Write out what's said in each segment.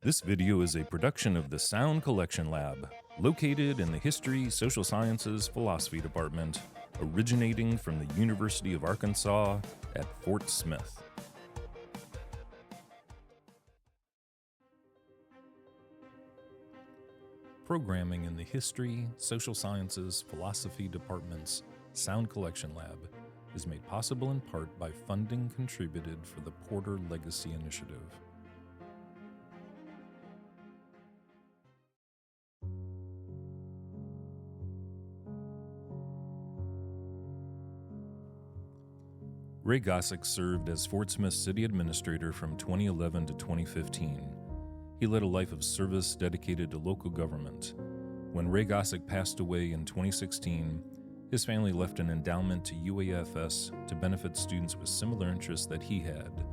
This video is a production of the Sound Collection Lab, located in the History, Social Sciences, Philosophy Department, originating from the University of Arkansas at Fort Smith. Programming in the History, Social Sciences, Philosophy Department's Sound Collection Lab is made possible in part by funding contributed for the Porter Legacy Initiative. Ray Gosack served as Fort Smith City Administrator from 2011 to 2015. He led a life of service dedicated to local government. When Ray Gosack passed away in 2016, his family left an endowment to UAFS to benefit students with similar interests that he had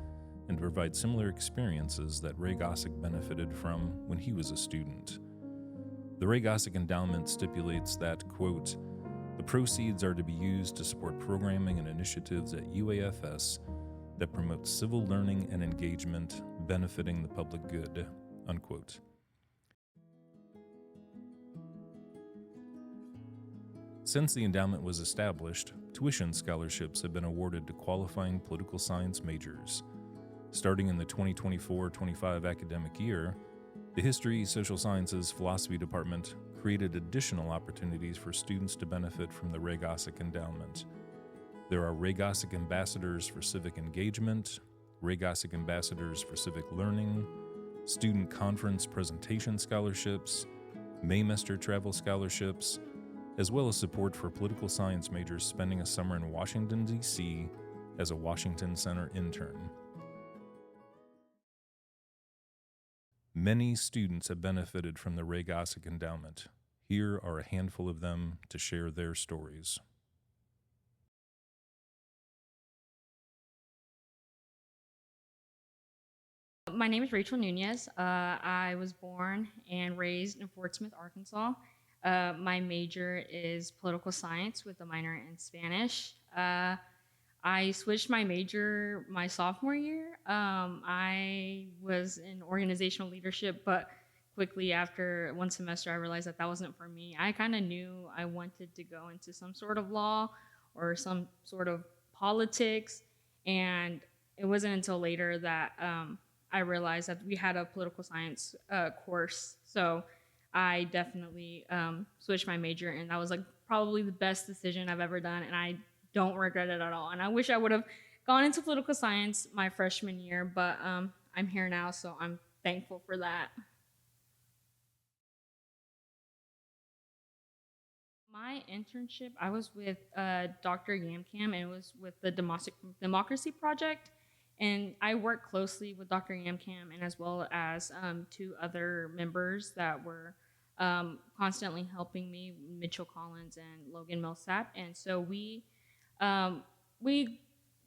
and to provide similar experiences that Ray Gosack benefited from when he was a student. The Ray Gosack Endowment stipulates that, quote, "The proceeds are to be used to support programming and initiatives at UAFS that promote civil learning and engagement benefiting the public good," unquote. Since the endowment was established, tuition scholarships have been awarded to qualifying political science majors. Starting in the 2024-25 academic year, the History, Social Sciences, Philosophy Department created additional opportunities for students to benefit from the Ray Gosack Endowment. There are Ray Gosack Ambassadors for Civic Engagement, Ray Gosack Ambassadors for Civic Learning, Student Conference Presentation Scholarships, Maymester Travel Scholarships, as well as support for political science majors spending a summer in Washington, D.C. as a Washington Center intern. Many students have benefited from the Ray Gosack Endowment. Here are a handful of them to share their stories. My name is Rachel Nunez. I was born and raised in Fort Smith, Arkansas. My major is political science with a minor in Spanish. I switched my major my sophomore year. I was in organizational leadership, but quickly after one semester, I realized that wasn't for me. I kind of knew I wanted to go into some sort of law or some sort of politics, and it wasn't until later that I realized that we had a political science course. So I definitely switched my major, and that was like probably the best decision I've ever done, and I don't regret it at all. And I wish I would have gone into political science my freshman year, but I'm here now, so I'm thankful for that. My internship, I was with Dr. Yamcam, and it was with the Democracy Project. And I worked closely with Dr. Yamcam and as well as two other members that were constantly helping me, Mitchell Collins and Logan Millsap. And so we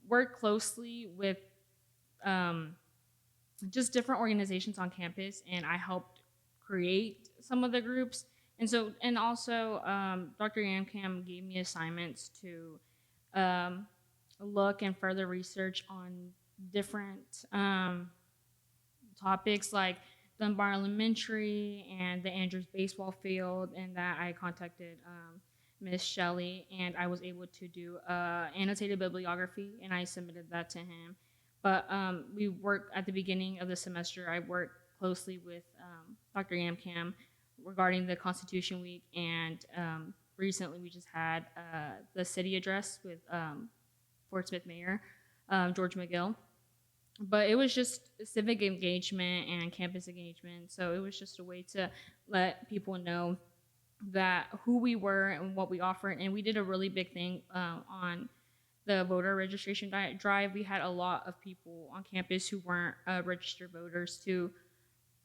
worked closely with just different organizations on campus, and I helped create some of the groups. And also, Dr. Yamcam gave me assignments to look and further research on different topics like Dunbar Elementary and the Andrews baseball field, and that I contacted Miss Shelley, and I was able to do annotated bibliography, and I submitted that to him. But we worked at the beginning of the semester. I worked closely with Dr. Yamcam regarding the Constitution Week, and recently we just had the city address with Fort Smith Mayor George McGill. But it was just civic engagement and campus engagement, so it was just a way to let people know that who we were and what we offered. And we did a really big thing on the voter registration drive. We had a lot of people on campus who weren't registered voters to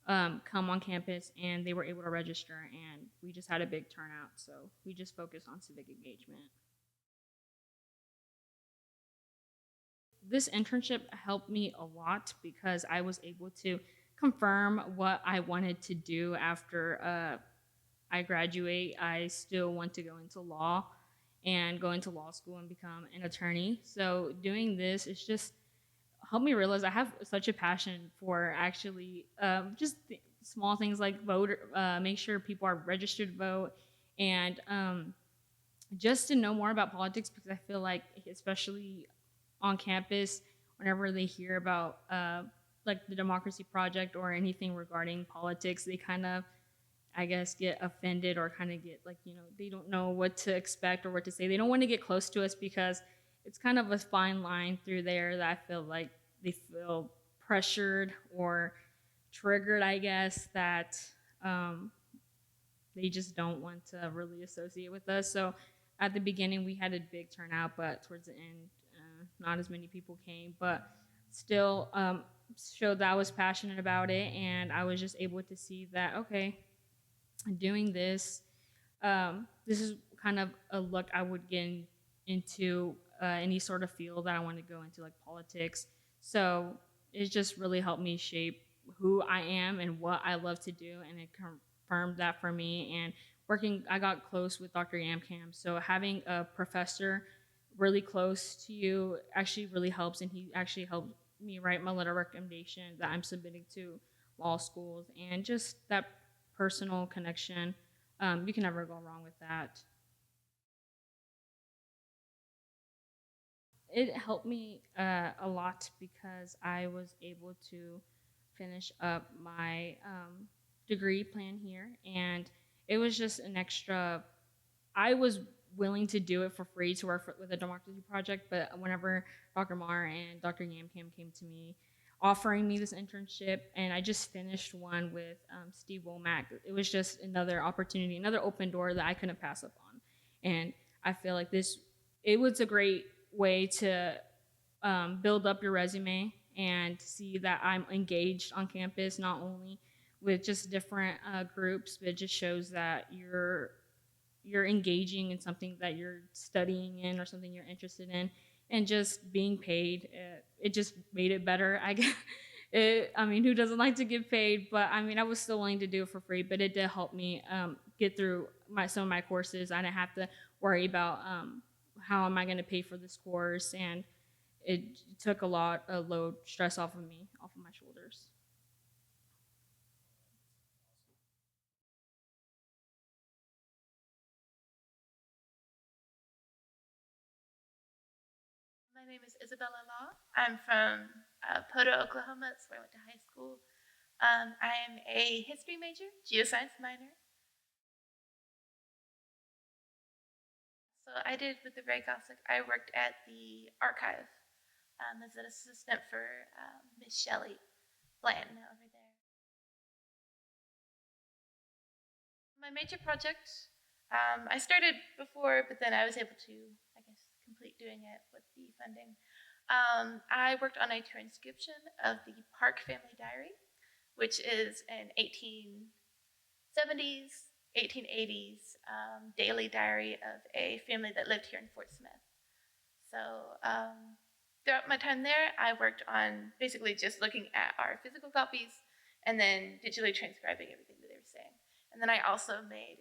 come on campus, and they were able to register, and we just had a big turnout. So we just focused on civic engagement. This internship helped me a lot because I was able to confirm what I wanted to do after I graduate. I still want to go into law and go into law school and become an attorney. So doing this is just helped me realize I have such a passion for actually just small things like make sure people are registered to vote, and just to know more about politics, because I feel like, especially on campus, whenever they hear about like the Democracy Project or anything regarding politics, they kind of, I guess, get offended or kind of get like, they don't know what to expect or what to say. They don't want to get close to us because it's kind of a fine line through there that I feel like they feel pressured or triggered, I guess, that um, they just don't want to really associate with us. So at the beginning, we had a big turnout, but towards the end, not as many people came. But still, showed that I was passionate about it, and I was just able to see that, okay, doing this, this is kind of a look I would get into any sort of field that I want to go into, like politics. So it just really helped me shape who I am and what I love to do, and it confirmed that for me. And I got close with Dr. Yamcam, so having a professor really close to you actually really helps, and he actually helped me write my letter of recommendation that I'm submitting to law schools, and just that personal connection. You can never go wrong with that. It helped me a lot because I was able to finish up my degree plan here, and it was just an extra. I was willing to do it for free to work with the Democracy Project, but whenever Dr. Marr and Dr. Yamcam came to me offering me this internship, and I just finished one with Steve Womack, it was just another opportunity, another open door that I couldn't pass up on. And I feel like it was a great way to build up your resume and see that I'm engaged on campus, not only with just different groups, but it just shows that you're engaging in something that you're studying in or something you're interested in, and just being paid. It just made it better. I guess. I mean, who doesn't like to get paid? But I mean, I was still willing to do it for free, but it did help me get through some of my courses. I didn't have to worry about how am I going to pay for this course, and it took a lot of load stress off of me, off of my shoulders. My name is Isabella Law. I'm from Poto, Oklahoma. That's where I went to high school. I am a history major, geoscience minor. So I did with the Ray Gosack. I worked at the archive as an assistant for Miss Shelley Blanton over there. My major project, I started before, but then I was able to, I guess, complete doing it with the funding. I worked on a transcription of the Park Family Diary, which is an 1870s, 1880s daily diary of a family that lived here in Fort Smith. So throughout my time there, I worked on basically just looking at our physical copies and then digitally transcribing everything that they were saying. And then I also made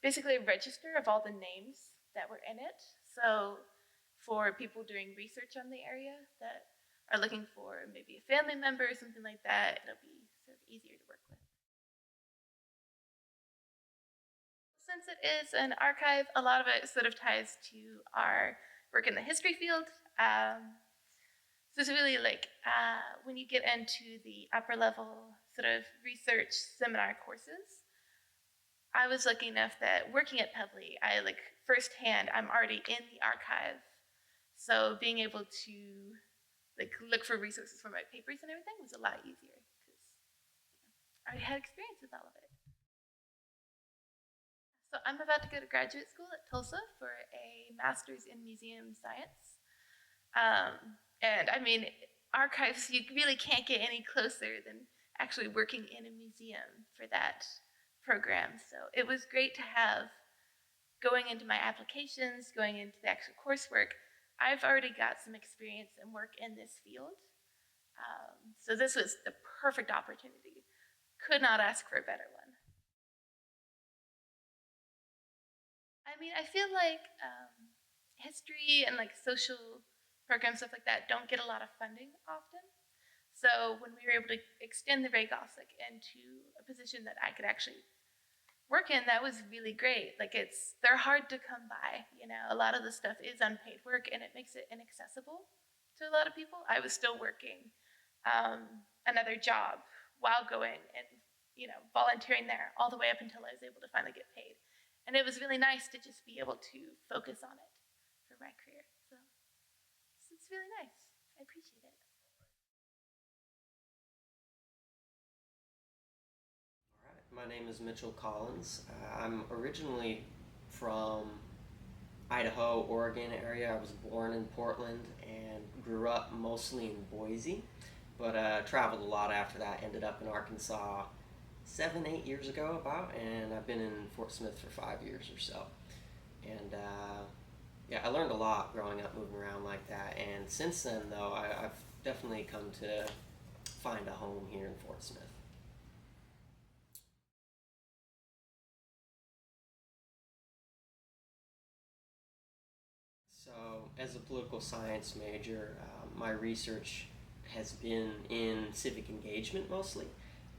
basically a register of all the names that were in it. So for people doing research on the area that are looking for maybe a family member or something like that, it'll be sort of easier to work with. Since it is an archive, a lot of it sort of ties to our work in the history field. So it's really like when you get into the upper level sort of research seminar courses, I was lucky enough that working at Pebbley, I like firsthand, I'm already in the archive. So being able to like look for resources for my papers and everything was a lot easier because I already had experience with all of it. So I'm about to go to graduate school at Tulsa for a master's in museum science. And I mean, archives, you really can't get any closer than actually working in a museum for that program. So it was great to have, going into my applications, going into the actual coursework, I've already got some experience and work in this field. So this was the perfect opportunity. Could not ask for a better one. I mean, I feel like history and like social programs, stuff like that, don't get a lot of funding often. So when we were able to extend the Ray Gosack into a position that I could actually work in, that was really great. Like they're hard to come by. A lot of the stuff is unpaid work, and it makes it inaccessible to a lot of people. I was still working another job while going and volunteering there all the way up until I was able to finally get paid. And it was really nice to just be able to focus on it for my career. So it's really nice. I appreciate it. All right, my name is Mitchell Collins. I'm originally from Idaho, Oregon area. I was born in Portland and grew up mostly in Boise, but traveled a lot after that. Ended up in Arkansas 7-8 years ago about, and I've been in Fort Smith for 5 years or so. And I learned a lot growing up moving around like that, and since then though I've definitely come to find a home here in Fort Smith. So as a political science major, my research has been in civic engagement mostly.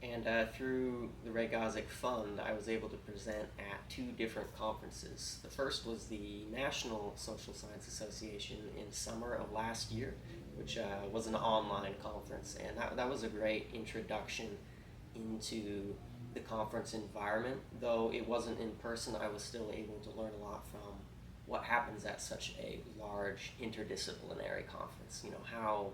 And through the Ray Gosack Fund, I was able to present at 2 different conferences. The first was the National Social Science Association in summer of last year, which was an online conference. And that was a great introduction into the conference environment. Though it wasn't in person, I was still able to learn a lot from what happens at such a large interdisciplinary conference. How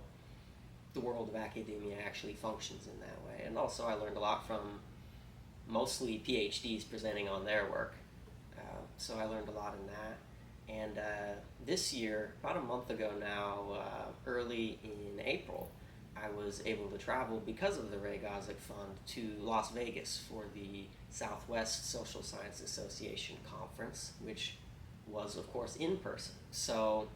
the world of academia actually functions in that way. And also I learned a lot from mostly PhDs presenting on their work. So I learned a lot in that. And this year, about a month ago now, early in April, I was able to travel because of the Ray Gosack Fund to Las Vegas for the Southwest Social Science Association conference, which was of course in person. So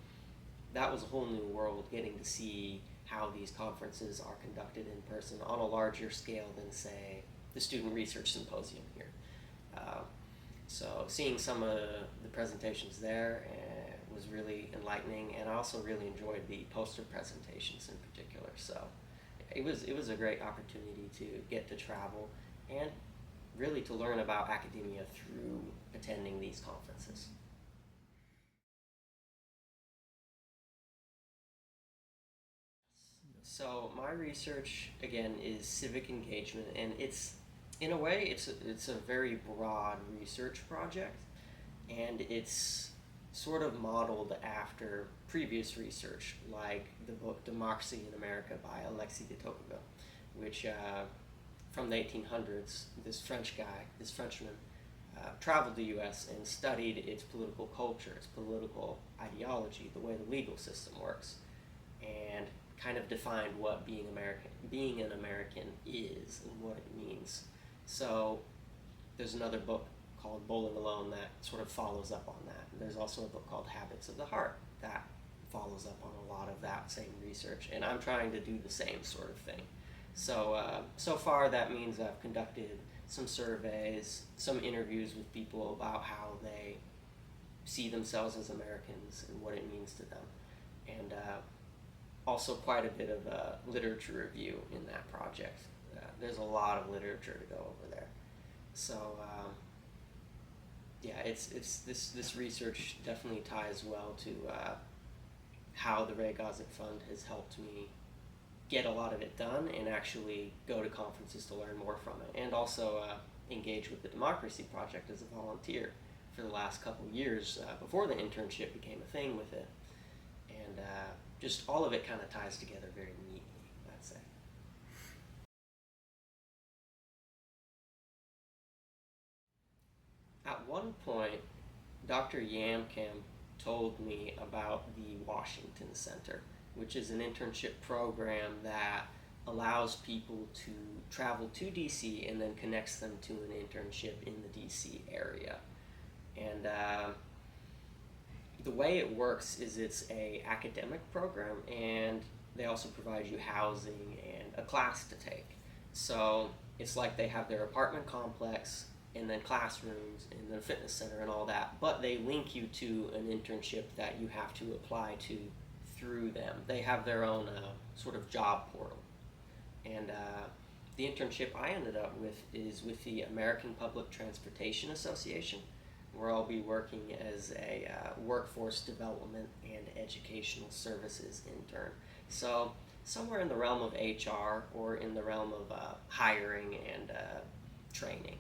that was a whole new world, getting to see how these conferences are conducted in person on a larger scale than, say, the Student Research Symposium here. So seeing some of the presentations there was really enlightening, and I also really enjoyed the poster presentations in particular. So it was a great opportunity to get to travel and really to learn about academia through attending these conferences. So my research, again, is civic engagement, and in a way, it's a very broad research project, and it's sort of modeled after previous research, like the book Democracy in America by Alexis de Tocqueville, which from the 1800s, this Frenchman, traveled the U.S. and studied its political culture, its political ideology, the way the legal system works, and kind of defined what being an American is and what it means. So there's another book called Bowling Alone that sort of follows up on that. And there's also a book called Habits of the Heart that follows up on a lot of that same research, and I'm trying to do the same sort of thing. So so far that means I've conducted some surveys, some interviews with people about how they see themselves as Americans and what it means to them, and also quite a bit of literature review in that project. There's a lot of literature to go over there. So it's this research definitely ties well to how the Ray Gosack Fund has helped me get a lot of it done and actually go to conferences to learn more from it, and also engage with the Democracy Project as a volunteer for the last couple years before the internship became a thing with it. And just all of it kind of ties together very neatly, I'd say. At one point, Dr. Yamkamp told me about the Washington Center, which is an internship program that allows people to travel to DC and then connects them to an internship in the DC area. And the way it works is it's a academic program, and they also provide you housing and a class to take. So it's like they have their apartment complex and then classrooms and then a fitness center and all that, but they link you to an internship that you have to apply to through them. They have their own sort of job portal. And the internship I ended up with is with the American Public Transportation Association, where I'll be working as a workforce development and educational services intern. So somewhere in the realm of HR or in the realm of hiring and training.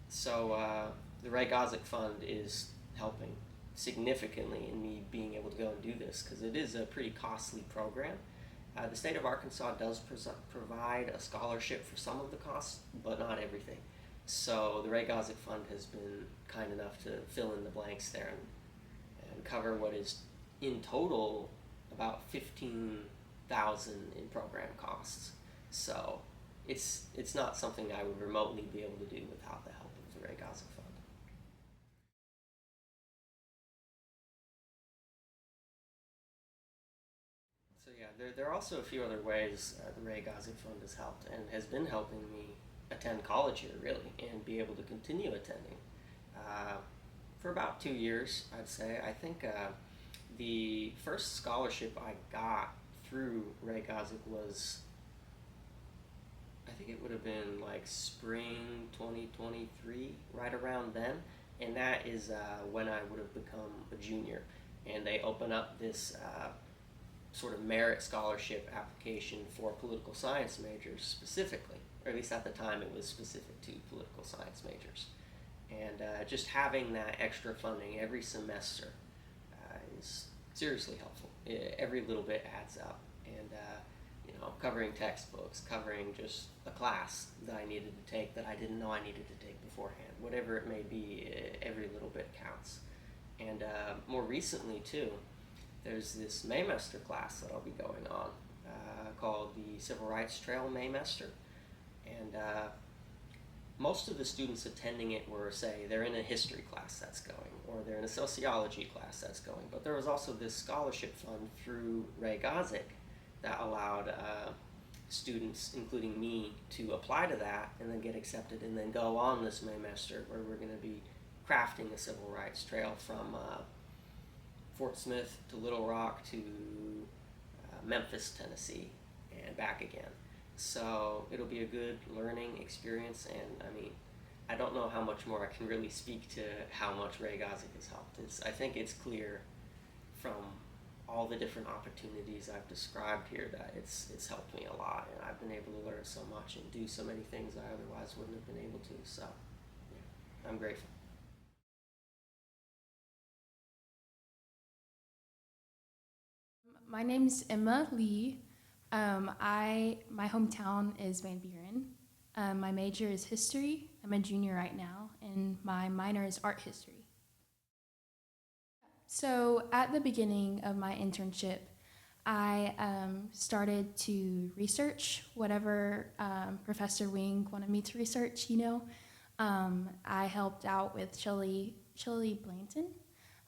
So the Ray Gosack Fund is helping significantly in me being able to go and do this, because it is a pretty costly program. The state of Arkansas does provide a scholarship for some of the costs, but not everything. So the Ray Gosack Fund has been kind enough to fill in the blanks there and cover what is in total about $15,000 in program costs. So it's not something I would remotely be able to do without the help of the Ray Gosack Fund. So yeah, there are also a few other ways the Ray Gosack Fund has helped and has been helping me attend college here, really, and be able to continue attending. For about 2 years, I'd say. I think the first scholarship I got through Ray Gosack was, I think it would have been like spring 2023, right around then, and that is when I would have become a junior, and they open up this sort of merit scholarship application for political science majors specifically, or at least at the time it was specific to political science majors. And just having that extra funding every semester is seriously helpful. Every little bit adds up, and covering textbooks, covering just a class that I needed to take that I didn't know I needed to take beforehand, whatever it may be, every little bit counts. And more recently too, there's this Maymester class that I'll be going on called the Civil Rights Trail Maymester. And most of the students attending it were, say, they're in a history class that's going, or they're in a sociology class that's going. But there was also this scholarship fund through Ray Gosack that allowed students, including me, to apply to that and then get accepted and then go on this Maymester, where we're going to be crafting a civil rights trail from Fort Smith to Little Rock to Memphis, Tennessee, and back again. So it'll be a good learning experience, and I mean, I don't know how much more I can really speak to how much Ray Gosack has helped. I think it's clear from all the different opportunities I've described here that it's helped me a lot, and I've been able to learn so much and do so many things I otherwise wouldn't have been able to. So yeah, I'm grateful. My name's Emma Lee. My hometown is Van Buren. My major is history. I'm a junior right now, and my minor is art history. So at the beginning of my internship, I started to research whatever Professor Wing wanted me to research, I helped out with Shelley Blanton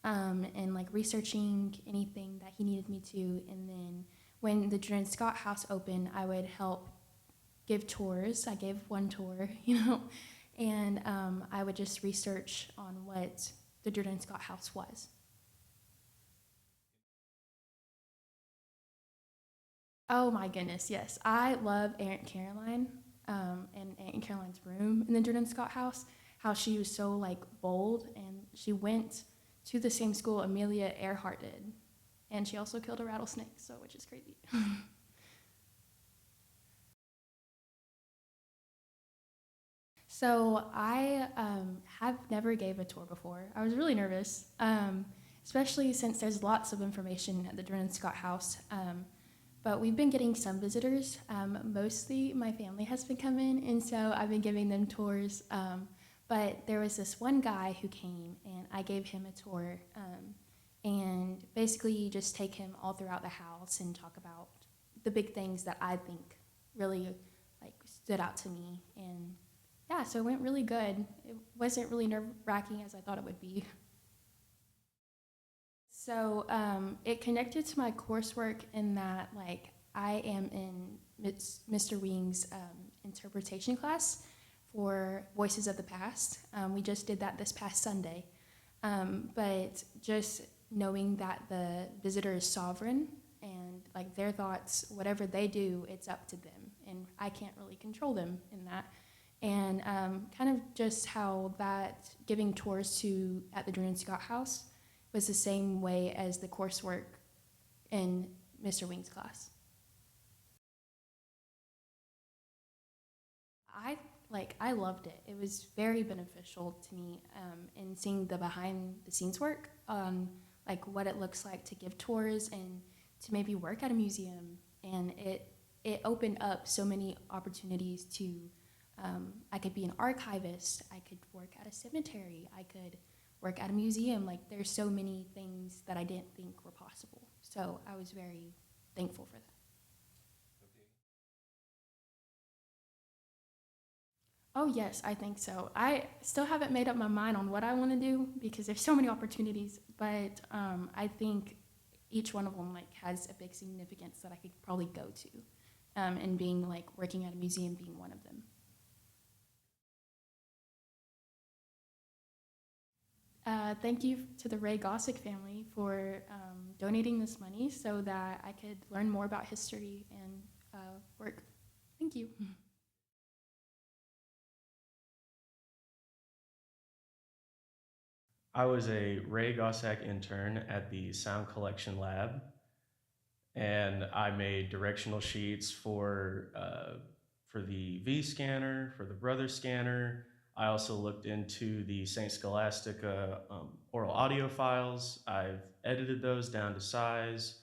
and like researching anything that he needed me to. And then when the Dren Scott House opened, I would help give tours. I gave one tour, and I would just research on what the Dren Scott House was. Oh my goodness, yes. I love Aunt Caroline and Aunt Caroline's room in the Dren Scott House, how she was so like bold, and she went to the same school Amelia Earhart did. And she also killed a rattlesnake, so which is crazy. So I have never gave a tour before. I was really nervous, especially since there's lots of information at the Dren Scott House. But we've been getting some visitors. Mostly my family has been coming, and so I've been giving them tours. But there was this one guy who came, and I gave him a tour. And basically you just take him all throughout the house and talk about the big things that I think really like stood out to me. And yeah, so it went really good. It wasn't really nerve-wracking as I thought it would be. So it connected to my coursework in that like I am in Mr. Wing's interpretation class for Voices of the Past. We just did that this past Sunday. But just knowing that the visitor is sovereign like their thoughts, whatever they do, it's up to them, and I can't really control them in that. And kind of just how that giving tours at the Drew and Scott House was the same way as the coursework in Mr. Wing's class. I loved it. It was very beneficial to me in seeing the behind the scenes work on like what it looks like to give tours and to maybe work at a museum. And it opened up so many opportunities to, I could be an archivist, I could work at a cemetery, I could work at a museum. Like there's so many things that I didn't think were possible. So I was very thankful for that. Oh, yes, I think so. I still haven't made up my mind on what I want to do because there's so many opportunities, but I think each one of them like has a big significance that I could probably go to, and being like working at a museum being one of them. Thank you to the Ray Gosack family for donating this money so that I could learn more about history and work. Thank you. I was a Ray Gosack intern at the Sound Collection Lab, and I made directional sheets for the V scanner, for the Brother scanner. I also looked into the St. Scholastica oral audio files. I've edited those down to size,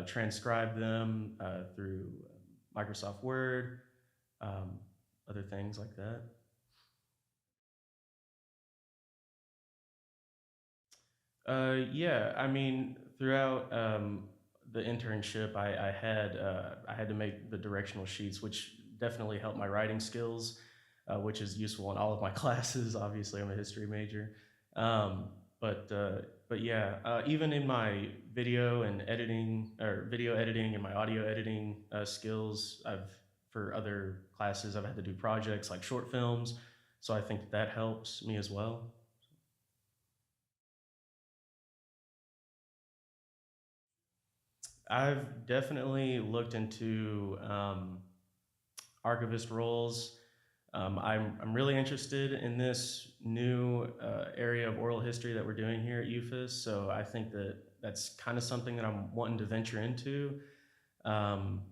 transcribed them through Microsoft Word, other things like that. Yeah, I mean, throughout the internship, I had to make the directional sheets, which definitely helped my writing skills, which is useful in all of my classes. Obviously, I'm a history major, um, but yeah, even in my video and editing, or video editing and my audio editing skills, for other classes I've had to do projects like short films, so I think that helps me as well. I've definitely looked into archivist roles. I'm really interested in this new area of oral history that we're doing here at UFAS. So I think that that's kind of something that I'm wanting to venture into, um,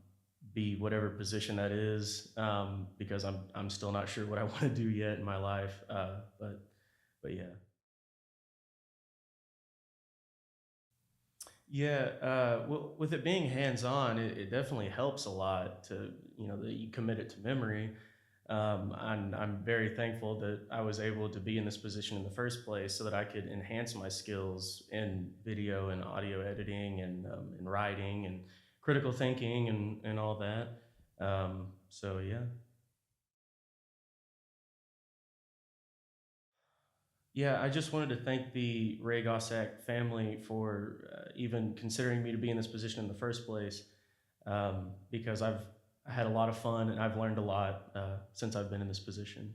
be whatever position that is, because I'm still not sure what I want to do yet in my life. But yeah. Yeah, well, with it being hands-on, it definitely helps a lot to, that you commit it to memory. I'm very thankful that I was able to be in this position in the first place so that I could enhance my skills in video and audio editing and writing and critical thinking and all that. So yeah. Yeah, I just wanted to thank the Ray Gosack family for even considering me to be in this position in the first place, because I had a lot of fun and I've learned a lot since I've been in this position.